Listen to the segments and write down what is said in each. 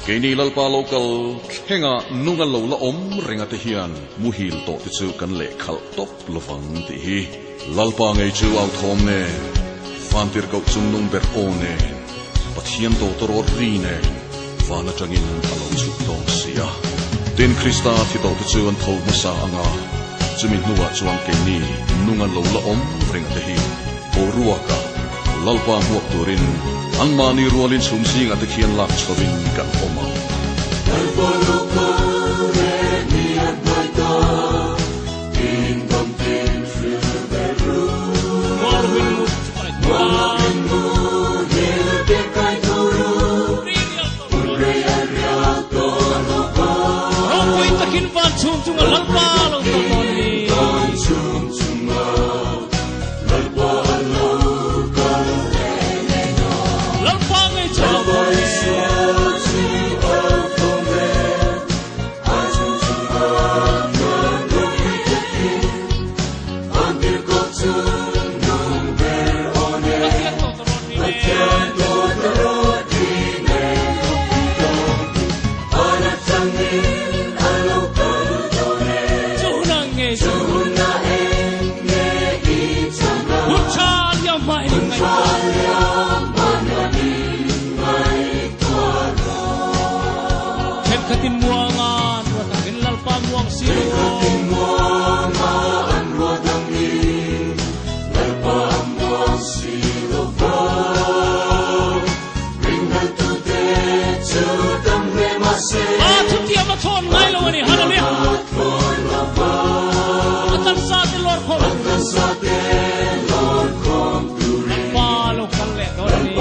Kay ni lalpa local henga nungan lo la ringa te hian muhil to te chu kan le khal top lovang ti hi lalpa ngai chu au thom ne fantir ko chung nung ber one pathian to ro ri ne wana tangin alo chu tong sia tin krista thi to te chu an thol ma sa anga chumin nuwa chuang ke ni nungan lo la ringa te hi o ruaka lalpa huak turin an mani rualin sumsing at khian lak chawin kan oma lalpa loko re ni at maita kingdom tin through the room walwin mu hil te kai toru re arya to loko koi takin pan chung chung lalpa lo to ni chung chung lalpa katin muangan watakin lalpa muang siro katin muangan watangin lalpa muang siro bring her to death to the memase tuti amaton ngai lo ni hallelujah atan sa te lord kom turi palo kalle doni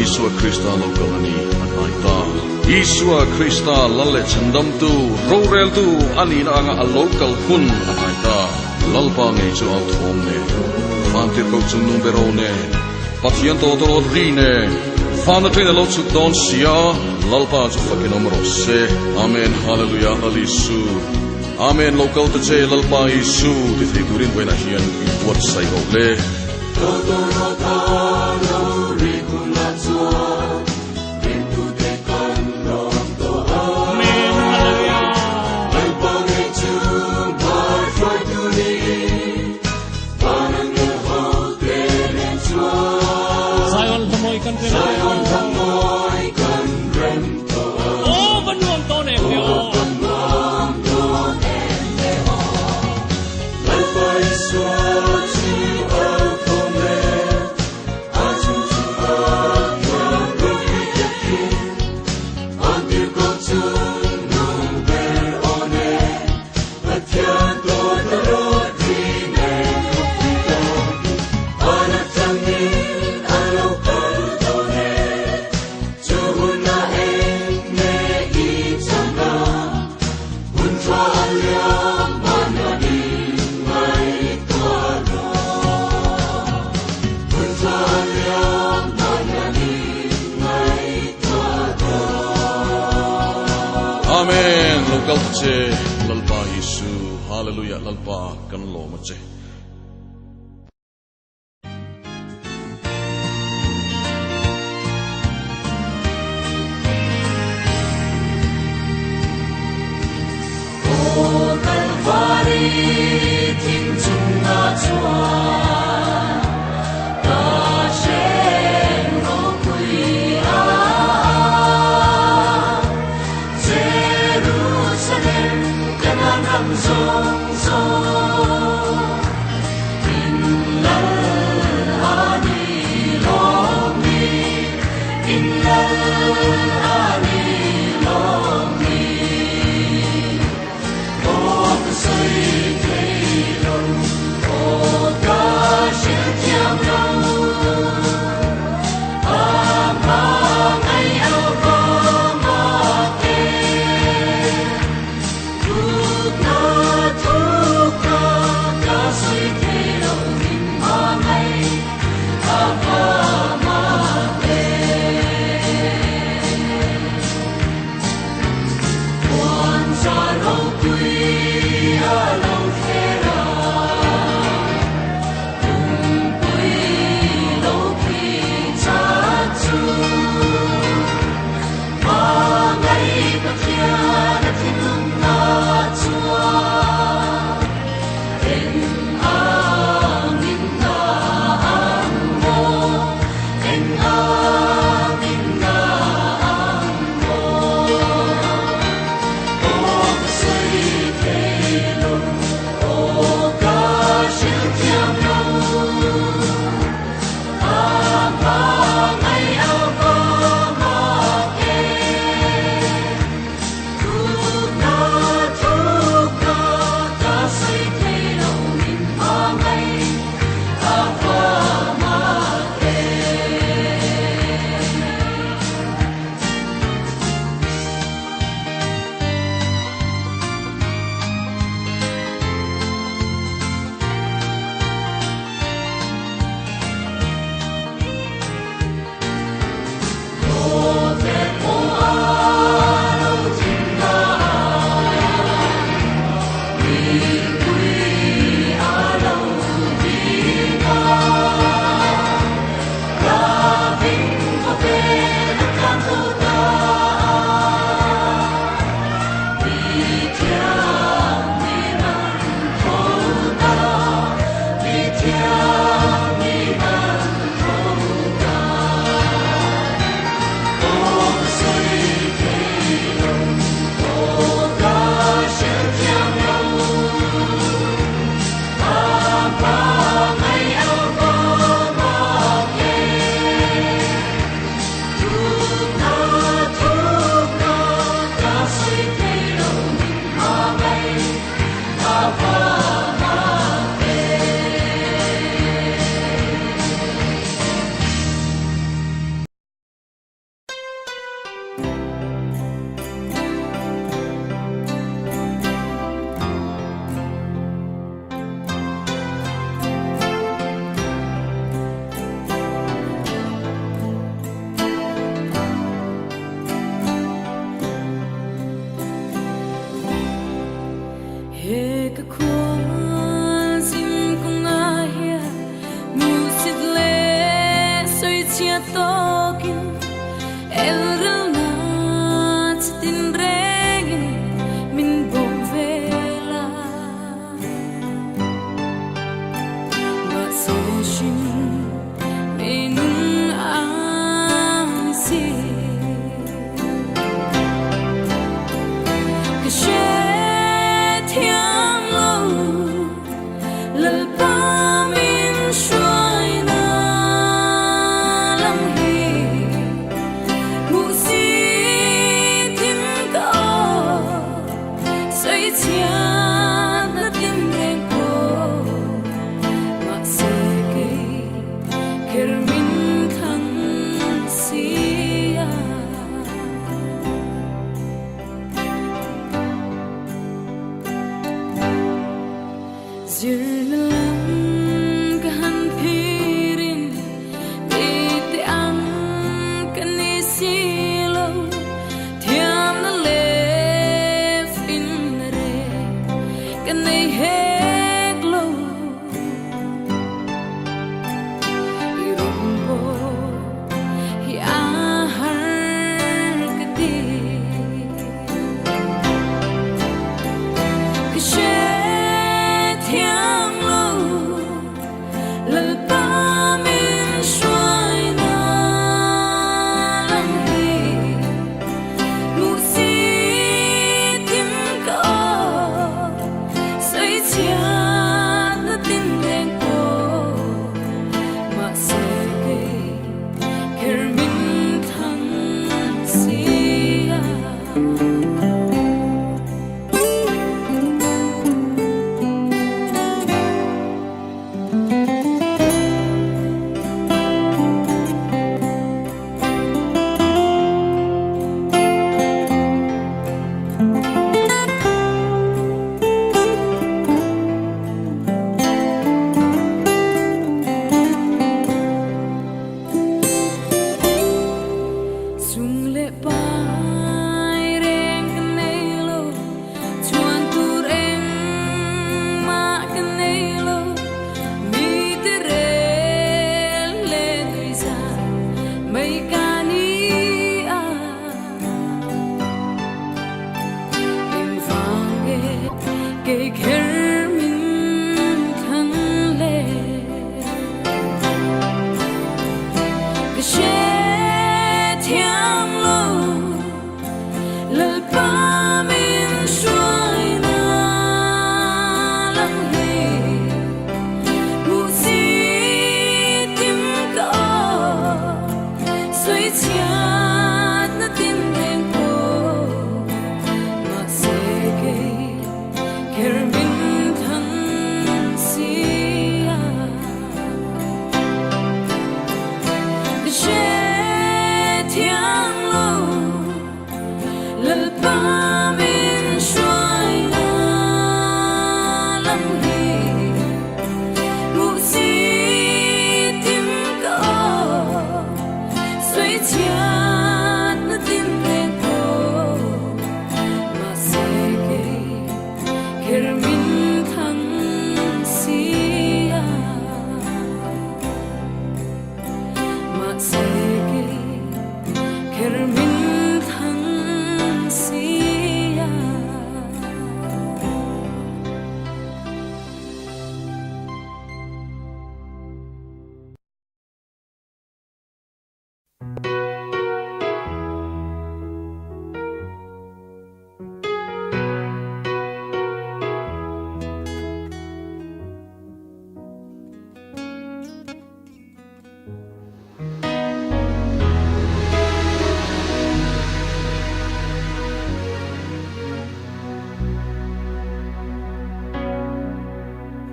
Isua Krista lokalani anaita Isua Krista lalle chandam tu rorel tu ani na anga a local kun anaita lalpa ngai chu out home ne fantir ko chung nung berone pathian to rine fana train lo chu don sia lalpa chu fakin amro se amen hallelujah alisu amen local to che lalpa isu ti figurin buena hian what sai go le Amen. Local che lalpa Yesu. Hallelujah lalpa kan lo ma che.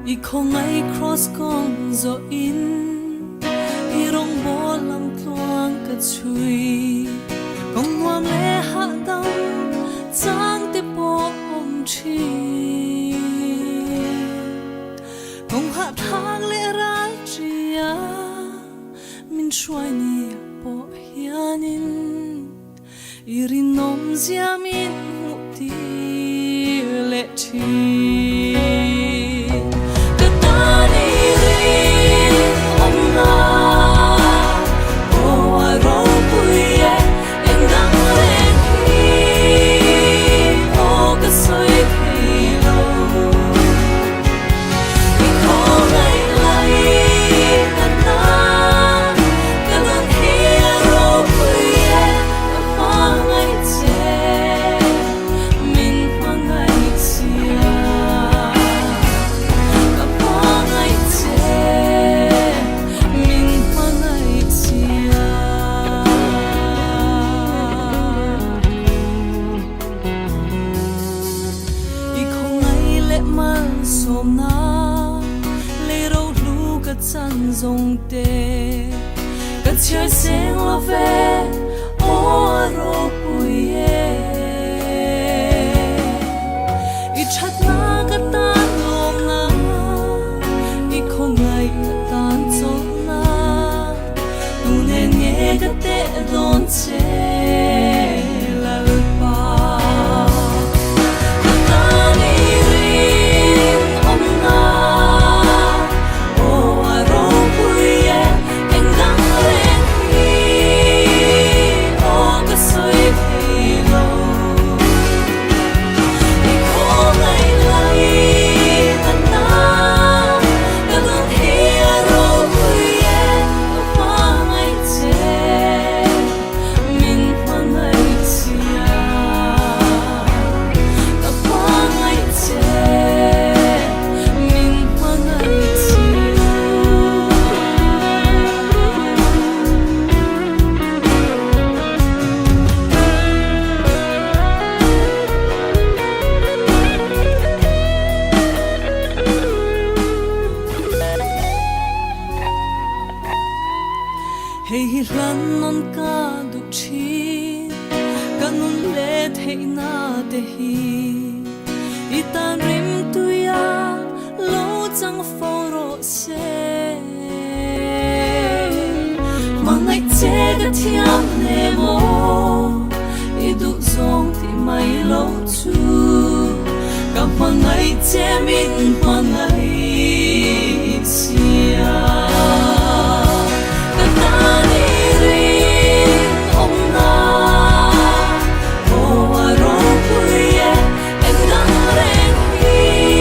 I không ai cross con zo in I rong bo lam tuang ka chui Kong wam le ha dam chang te po om chi Kong ha thang le ra chia min shuai ni po hianin I rin nom zia min mu ti le chi Chân dùng tê cất chơi sen lo về ô rô bùi ít chặt na cất tan lom na ít không ngày cất tan chốn na tu nên nghe cất tê đón chê là ba Hei lan non ka du chi kanun le thei na te hi itan rim tu ya lo chang foro se mangai che ga thiam ne mo I du zong ti mai lo chu ka mangai che min mangai sia Hãy subscribe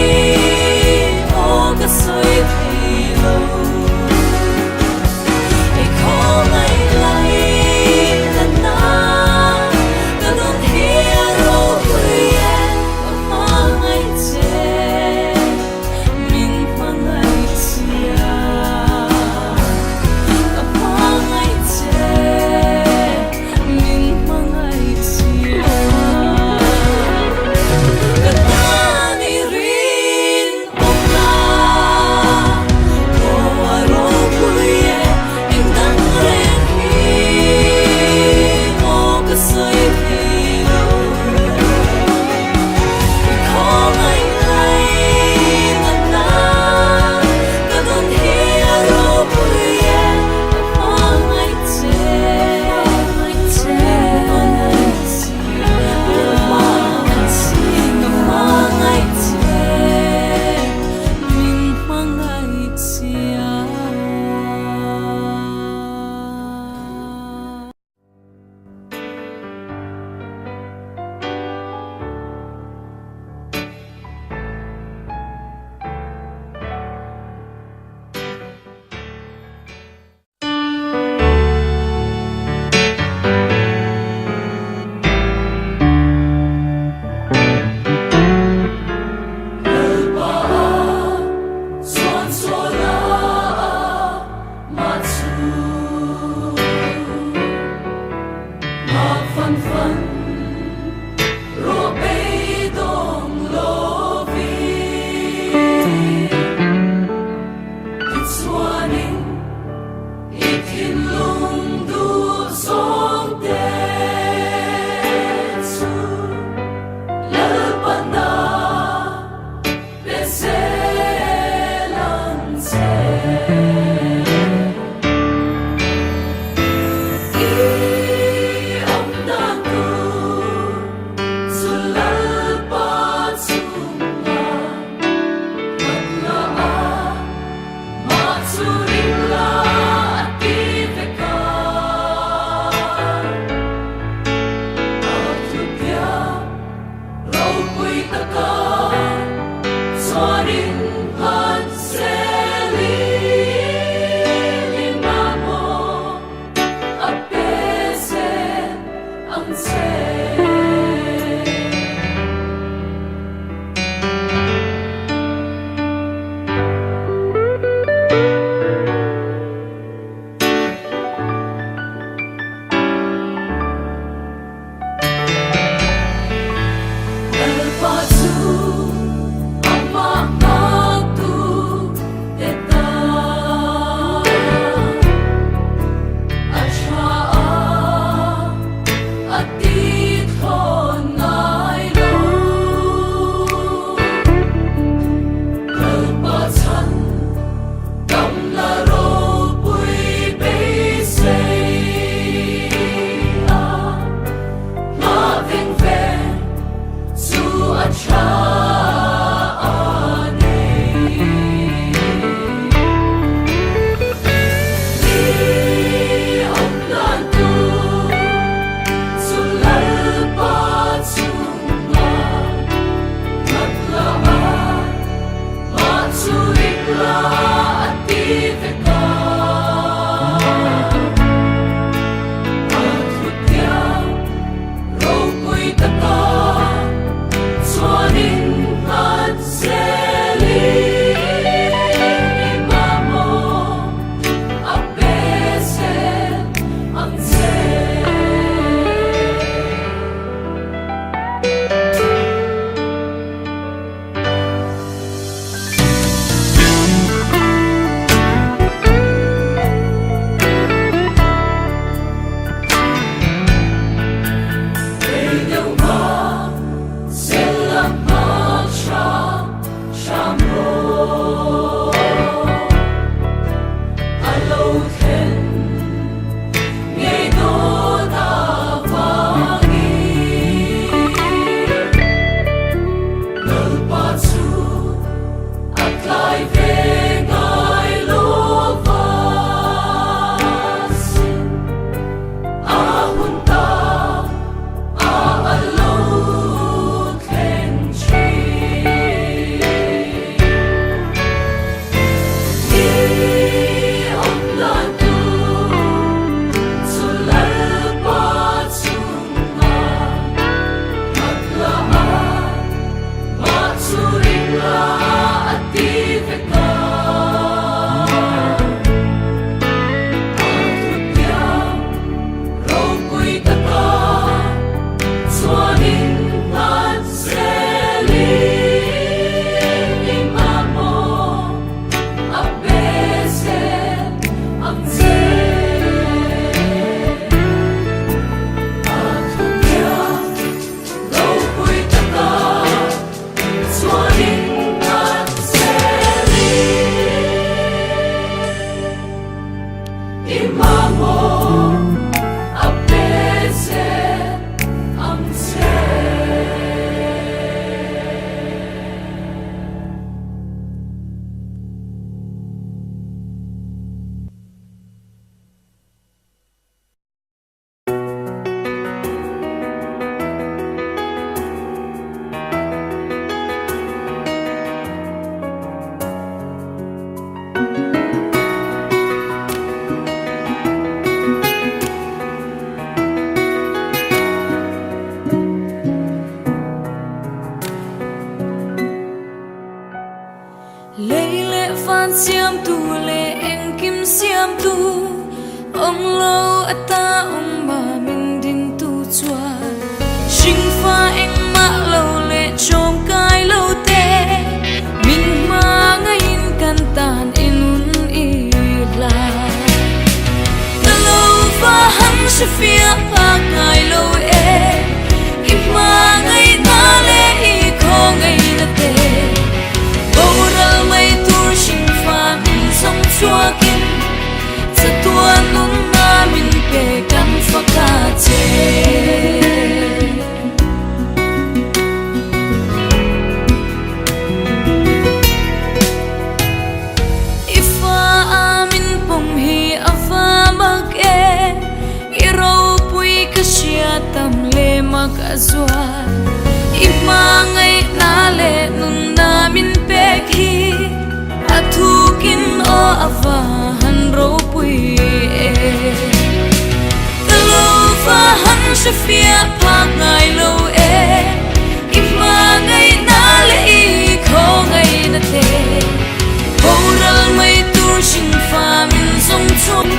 siam tu le en kim siam tu ong lo ata ong ma min din tu chua sing fa eng ma lo le chom kai lo te min ma ngai in kan tan inun i la ta lo fa ham se fia pa kai lo e i ma ngai na le i ko ngai na te Boral mai tur sing fa min song chua kin sa tua nun na min pe kan fa ka che ifa amin pom hi afa mak e iro pui ka sia tam le mak azwa ima ngai na và hắn rô bùi lâu và hắn sẽ phía phá ngày lâu mà ngày na lệ khó ngày na thế bầu ra mây tu sinh pha mình sông chung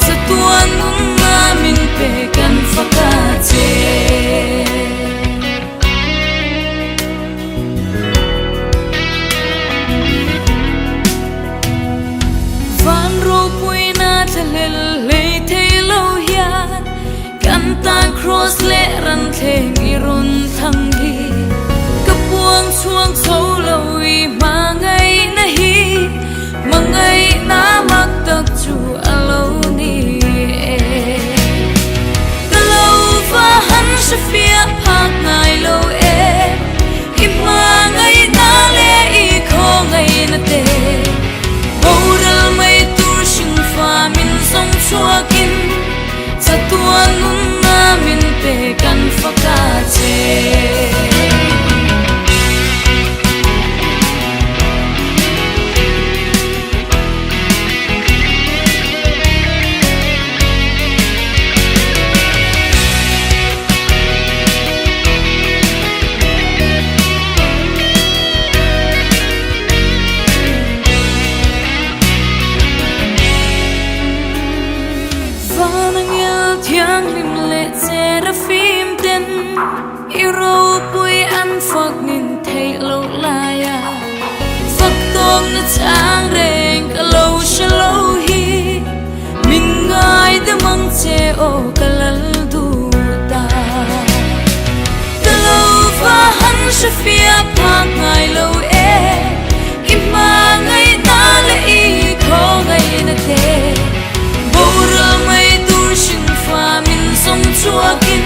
sa tuan nung na mình pe kan pha ka che van ro pui na thalel le the lo hian kan ta cross le ran theng i run thang hi buông chuông sâu lâu mà ngày na hi mà ngày na mặc tập chu lâu ni lâu và hắn sẽ phía phạt ngày lâu mà ngày na lệ khó ngày na tê bầu ra mây tu sinh pha mình sông chua kim sa tuan nun na mình pe kan pha ka che phim tên yêu bùi ăn phật nhìn thấy lâu laya phật tôn nó trang rèn cả lâu sẽ lâu hi mình ngài đã mang che ô cả lần đủ ta cả lâu và hắn sẽ phía phạt ngài lâu mà ngày ta lệ khó ngày na thế bầu ra mây tu sinh pha mình sông chua kim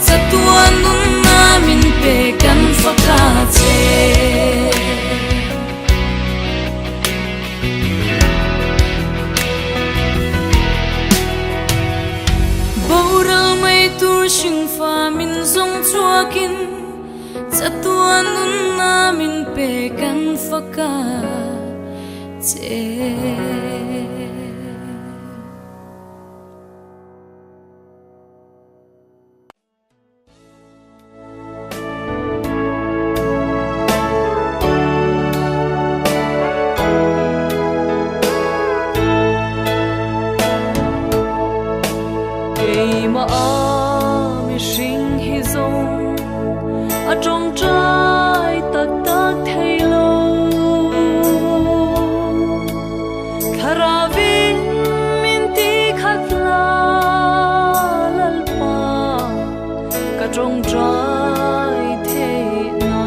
sa tuan nun na mình pe kan pha ka che bầu ra mây tu sinh pha mình sông chua kim sa tuan nun na mình pe kan pha ka che mà mi sinh hi dông ở trong trái tắc tắc thay lâu karavin minti khát la lal pa cả trong trái thế na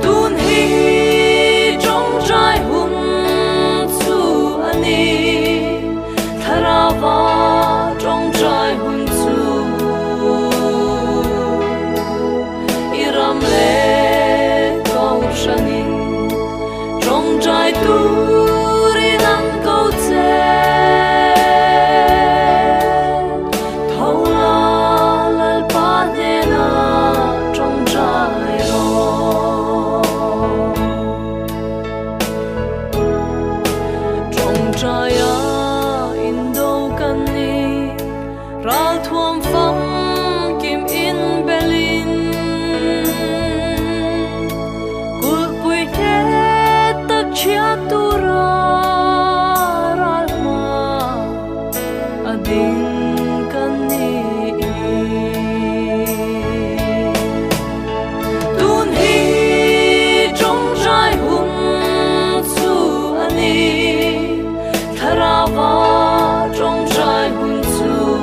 tun hi trong trái hun chu ani và trong trái hun chu iram le câu sanin trong trái tu ri nan câu che thâu la lal pa ne na trong trái ro trong trái ra thuông phong kim in Berlin cuộc vui thế tất chia tu ra mà adin kan ni tun hi trong trái hun chu ani thara va trong trái hun chu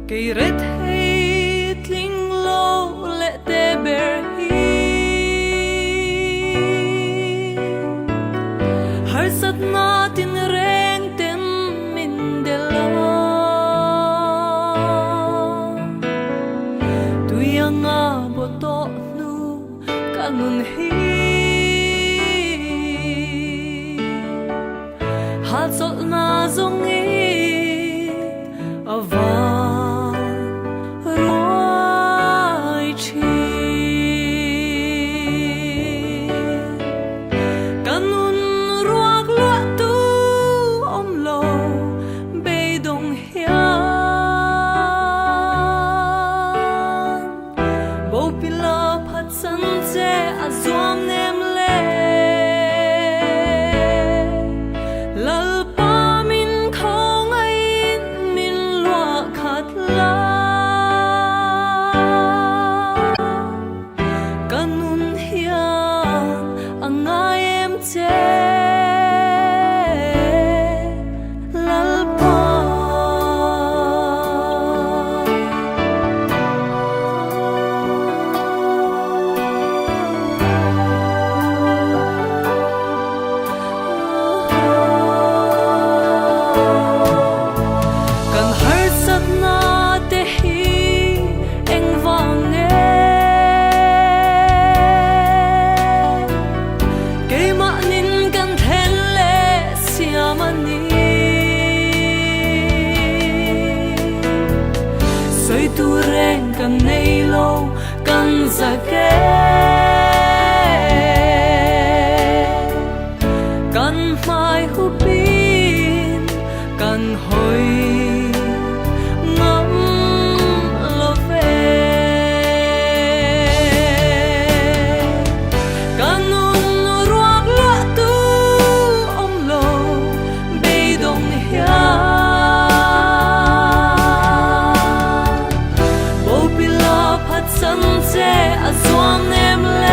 cây rết hay tling lâu lệ tê bề hi har sat na tin reng ten min de la tuyanga boto nu kanun hi hal sol na zong i avan roi chi kanun ruak lua tu om lo be dong hian bo pila phat san che a zuam nem le lal pa min khong ai min lua khat la kanun hian angai em che lal pa kan har sat na te hi eng vang ne ke ma nin kan then le siam ani soi tu reng kan nei lo kan za ke kan mai hu pin kan hoi ngắm lo về kanun ruak lua tu om lo be dong hian bo pila phat san che a zuam nem le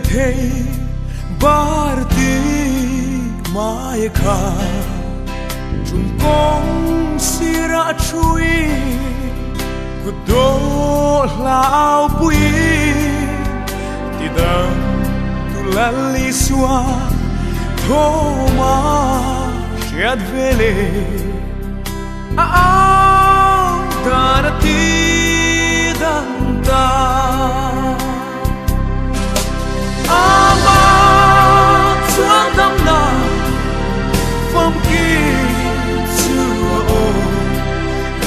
thei barti mai kha chung kong sira chui ku do lao pui ti dang tu lali swa thoma shiat vele darati danta ama chuan dam na phong ki chu o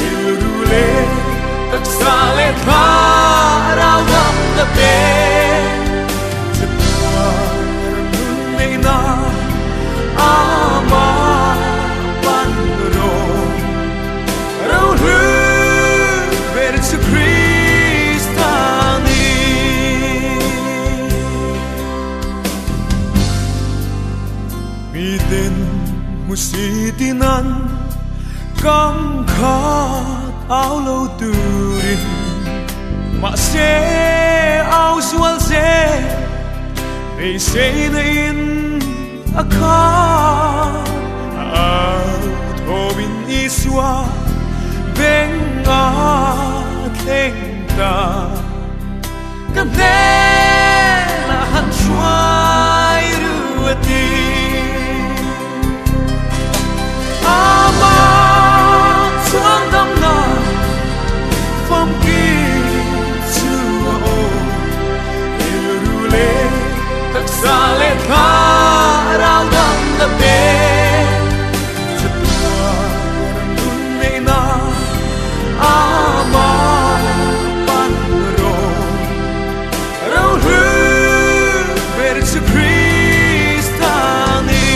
ilule tak sa le tha rao dam na pe chua nei na ama pan ro rau hư về Chúa Christ ani mi tên musitinan cam khát áo lâu turin mà sẽ áo xuân sẽ về sẽ in akha thô bin iswa bên a khen ta cảm thế là hạt xoay ruột ama chuan dam na phong ki chu o ilule tak sa le tha rao dam na pe chua nun nei na ama pan ro rau hư về Chúa Christ ani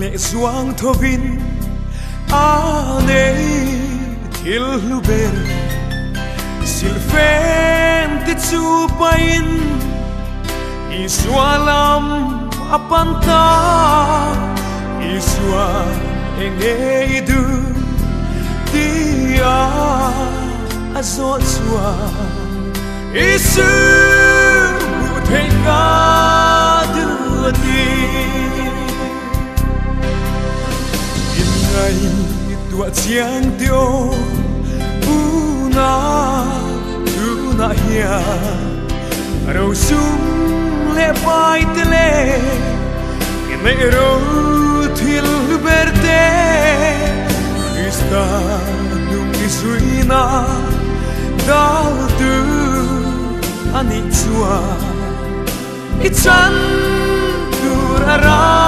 lệ doang thô vin ane thil luber silfen ti chu pain iswalam apanta iswa enge du dia azot swa isu thega du ti ngày tua chiang tiêu una hia rau sum le pai tele me ro thil berte Krista nung isuina dal tu ani chua ichan durara